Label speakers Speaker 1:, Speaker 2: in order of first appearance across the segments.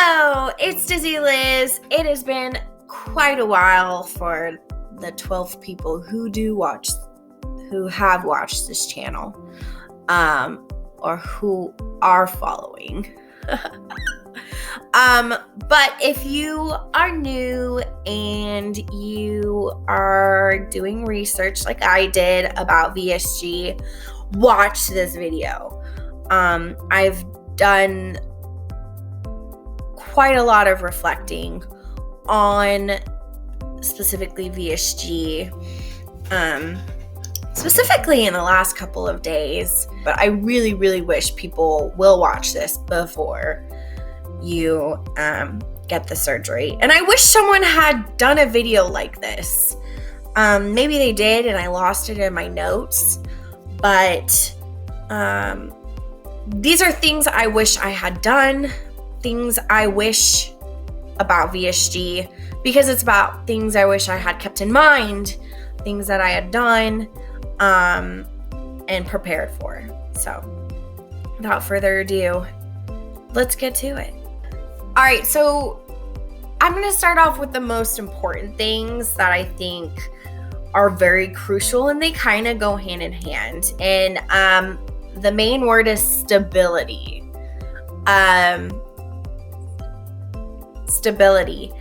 Speaker 1: Hello, it's Dizzy Liz. It has been quite a while for the 12 people who have watched this channel, or who are following. But if you are new and you are doing research like I did about VSG, watch this video. I've done quite a lot of reflecting on specifically VSG, specifically in the last couple of days, but I really, really wish people will watch this before you get the surgery. And I wish someone had done a video like this. Maybe they did and I lost it in my notes, but these are things I wish I had done, things I wish about VSG, because it's about things I wish I had kept in mind, things that I had done and prepared for. So without further ado, let's get to it. All right, so I'm going to start off with the most important things that I think are very crucial, and they kind of go hand in hand. And the main word is stability. Stability.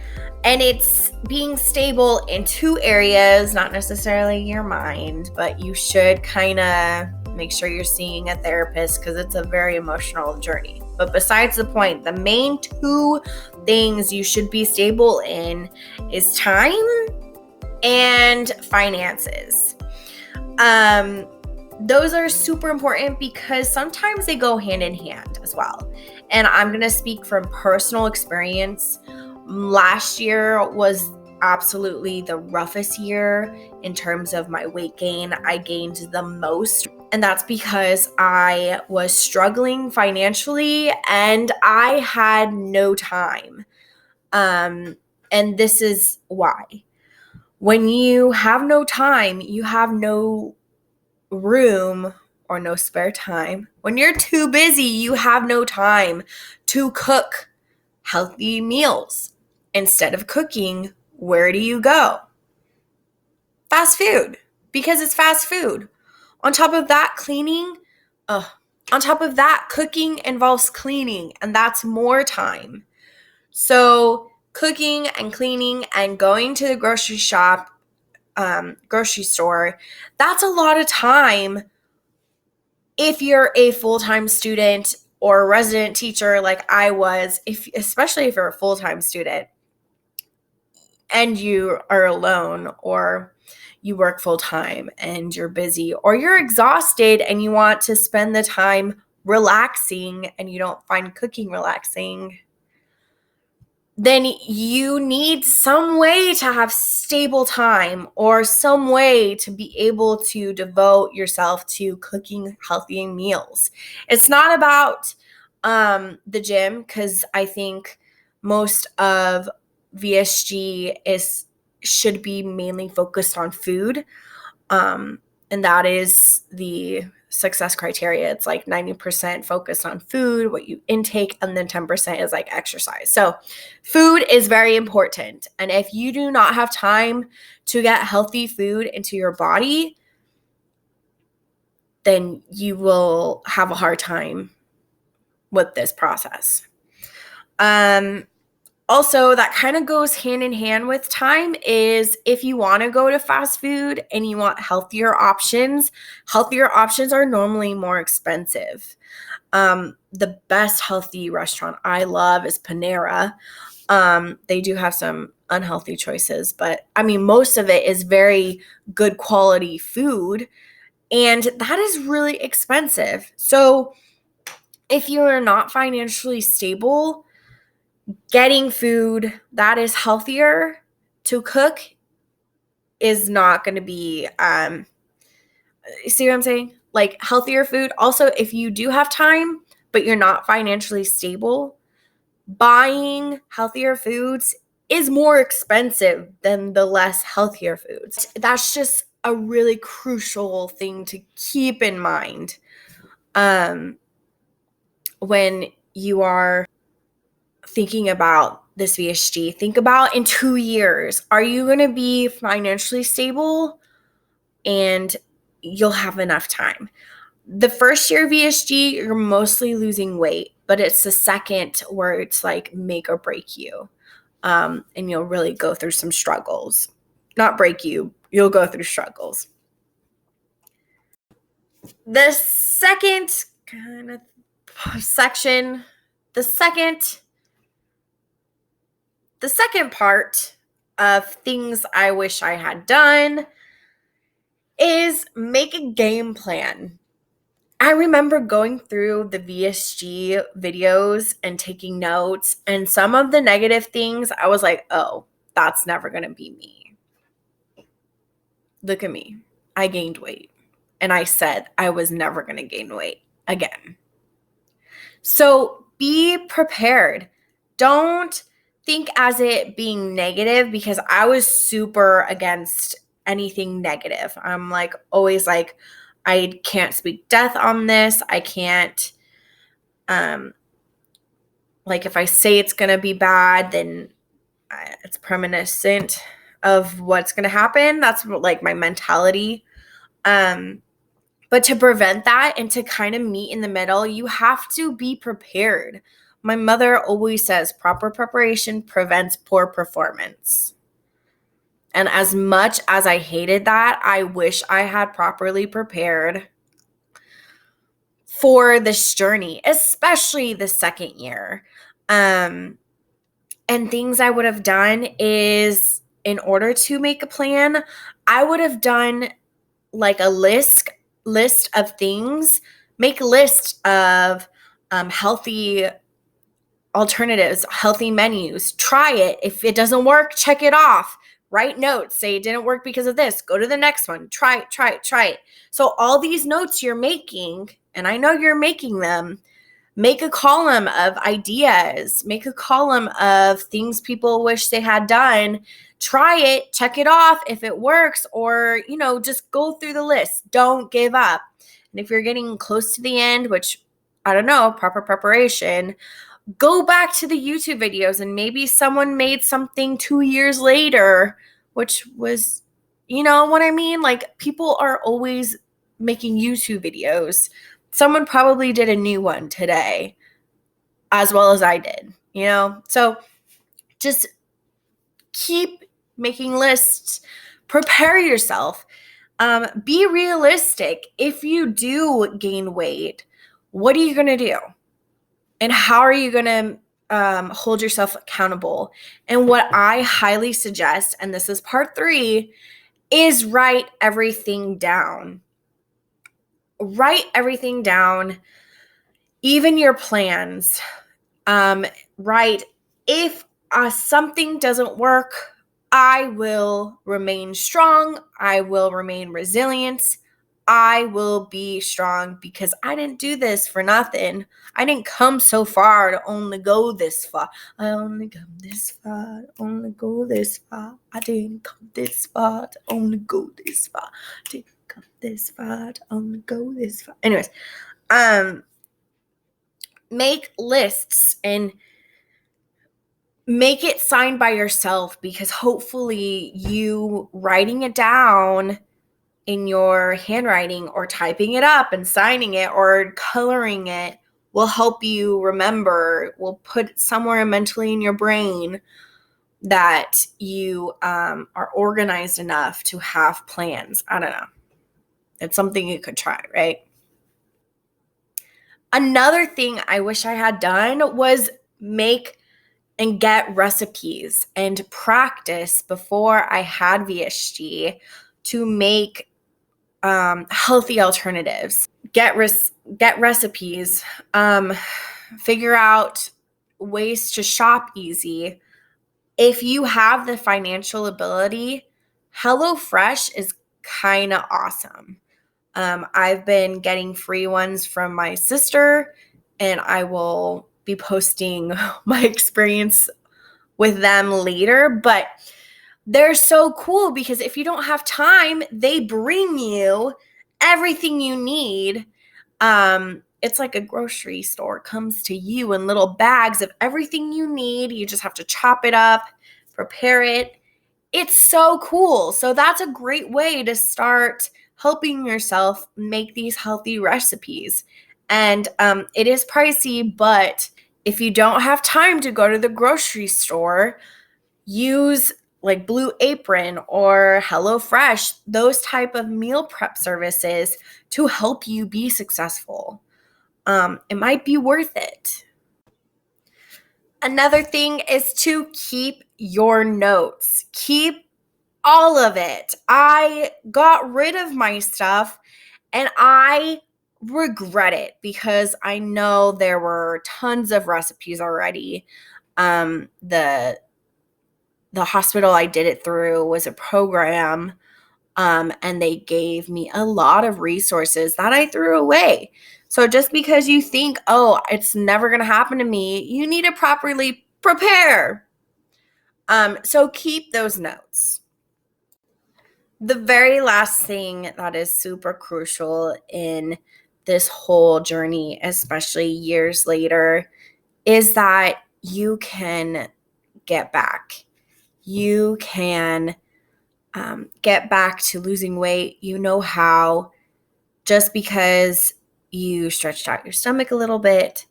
Speaker 1: And it's being stable in two areas, not necessarily your mind, but you should kind of make sure you're seeing a therapist because it's a very emotional journey. But besides the point, the main two things you should be stable in is time and finances. Those are super important because sometimes they go hand in hand as well. And I'm going to speak from personal experience. Last year was absolutely the roughest year in terms of my weight gain. I gained the most, and that's because I was struggling financially and I had no time. And this is why. When you have no time, you have no room or no spare time. When you're too busy, you have no time to cook healthy meals. Instead of cooking, where do you go? Fast food, because it's fast food. On top of that, cooking involves cleaning, and that's more time. So cooking and cleaning and going to the grocery store, that's a lot of time if you're a full-time student or a resident teacher like I was, especially if you're a full-time student and you are alone, or you work full-time and you're busy, or you're exhausted and you want to spend the time relaxing and you don't find cooking relaxing, then you need some way to have stable time or some way to be able to devote yourself to cooking healthy meals. It's not about the gym, because I think most of VSG should be mainly focused on food, and that is the success criteria. It's like 90% focused on food, what you intake, and then 10% is like exercise. So food is very important. And if you do not have time to get healthy food into your body, then you will have a hard time with this process. Also, that kind of goes hand in hand with time, is if you want to go to fast food and you want healthier options are normally more expensive. The best healthy restaurant I love is Panera. They do have some unhealthy choices, but I mean, most of it is very good quality food, and that is really expensive. So if you are not financially stable, getting food that is healthier to cook is not going to be, see what I'm saying? Like healthier food. Also, if you do have time, but you're not financially stable, buying healthier foods is more expensive than the less healthier foods. That's just a really crucial thing to keep in mind when you are thinking about this VSG, think about in 2 years, are you going to be financially stable and you'll have enough time? The first year VSG, you're mostly losing weight, but it's the second where it's like make or break you. And you'll really go through some struggles. Not break you, you'll go through struggles. The second kind of section, the second part of things I wish I had done is make a game plan. I remember going through the VSG videos and taking notes, and some of the negative things, I was like, oh, that's never going to be me. Look at me. I gained weight. And I said I was never going to gain weight again. So be prepared. Don't think as it being negative, because I was super against anything negative. I'm like always like, I can't speak death on this. I can't, like if I say it's going to be bad, then it's reminiscent of what's going to happen. That's like my mentality. But to prevent that and to kind of meet in the middle, you have to be prepared. My mother always says proper preparation prevents poor performance. And as much as I hated that, I wish I had properly prepared for this journey, especially the second year. And things I would have done is, in order to make a plan, I would have done like a list of things, make a list of healthy alternatives, healthy menus, try it. If it doesn't work, check it off. Write notes, say it didn't work because of this. Go to the next one. Try it. So all these notes you're making, and I know you're making them, make a column of ideas, make a column of things people wish they had done. Try it, check it off if it works, or, just go through the list. Don't give up. And if you're getting close to the end, which I don't know, proper preparation, go back to the YouTube videos, and maybe someone made something 2 years later, which was, you know what I mean? Like, people are always making YouTube videos. Someone probably did a new one today, as well as I did, So just keep making lists. Prepare yourself. Be realistic. If you do gain weight, what are you going to do? And how are you going to hold yourself accountable? And what I highly suggest, and this is part 3, is write everything down. Write everything down, even your plans. Write, if something doesn't work, I will remain strong. I will remain resilient. I will be strong, because I didn't do this for nothing. I didn't come so far to only go this far. I only come this far, only go this far. I didn't come this far to only go this far. I didn't come this far to only go this far. Anyways, make lists and make it signed by yourself, because hopefully you writing it down in your handwriting or typing it up and signing it or coloring it will help you remember, will put it somewhere mentally in your brain that you are organized enough to have plans. I don't know. It's something you could try, right? Another thing I wish I had done was make and get recipes and practice before I had VSG to make healthy alternatives. Get recipes, figure out ways to shop easy. If you have the financial ability, HelloFresh is kind of awesome. I've been getting free ones from my sister, and I will be posting my experience with them later, but they're so cool because if you don't have time, they bring you everything you need it's like a grocery store. It comes to you in little bags of everything you need. You just have to chop it up, prepare it. It's so cool. So that's a great way to start helping yourself make these healthy recipes. And it is pricey, but if you don't have time to go to the grocery store, use like Blue Apron or HelloFresh, those type of meal prep services to help you be successful. It might be worth it. Another thing is to keep your notes. Keep all of it. I got rid of my stuff and I regret it because I know there were tons of recipes already. The hospital I did it through was a program, and they gave me a lot of resources that I threw away. So just because you think, oh, it's never going to happen to me, you need to properly prepare. So keep those notes. The very last thing that is super crucial in this whole journey, especially years later, is that you can get back. You can get back to losing weight. You know how. Just because you stretched out your stomach a little bit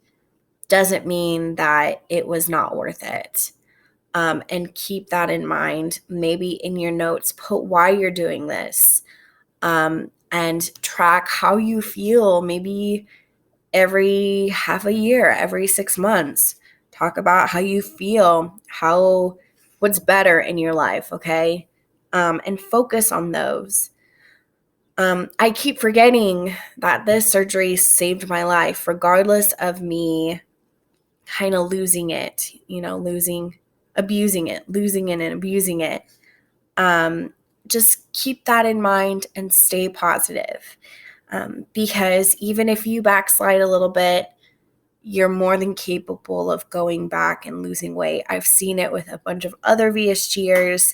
Speaker 1: doesn't mean that it was not worth it. And keep that in mind. Maybe in your notes, put why you're doing this, and track how you feel. Maybe every half a year, every 6 months, talk about how you feel, what's better in your life, okay? And focus on those. I keep forgetting that this surgery saved my life, regardless of me kind of losing it, abusing it, losing it and abusing it. Just keep that in mind and stay positive. Because even if you backslide a little bit, you're more than capable of going back and losing weight. I've seen it with a bunch of other VSGers.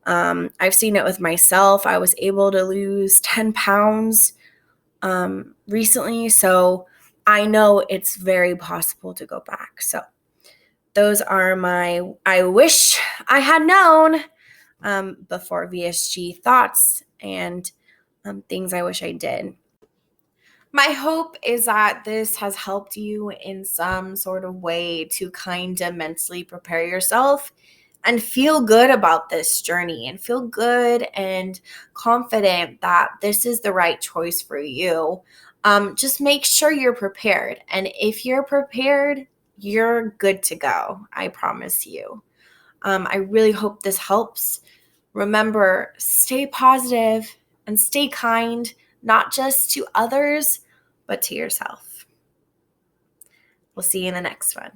Speaker 1: I've seen it with myself. I was able to lose 10 pounds recently, so I know it's very possible to go back. So those are my I wish I had known before VSG thoughts and things I wish I did. My hope is that this has helped you in some sort of way to kind of mentally prepare yourself and feel good about this journey and feel good and confident that this is the right choice for you. Just make sure you're prepared. And if you're prepared, you're good to go. I promise you. I really hope this helps. Remember, stay positive and stay kind, not just to others, but to yourself. We'll see you in the next one.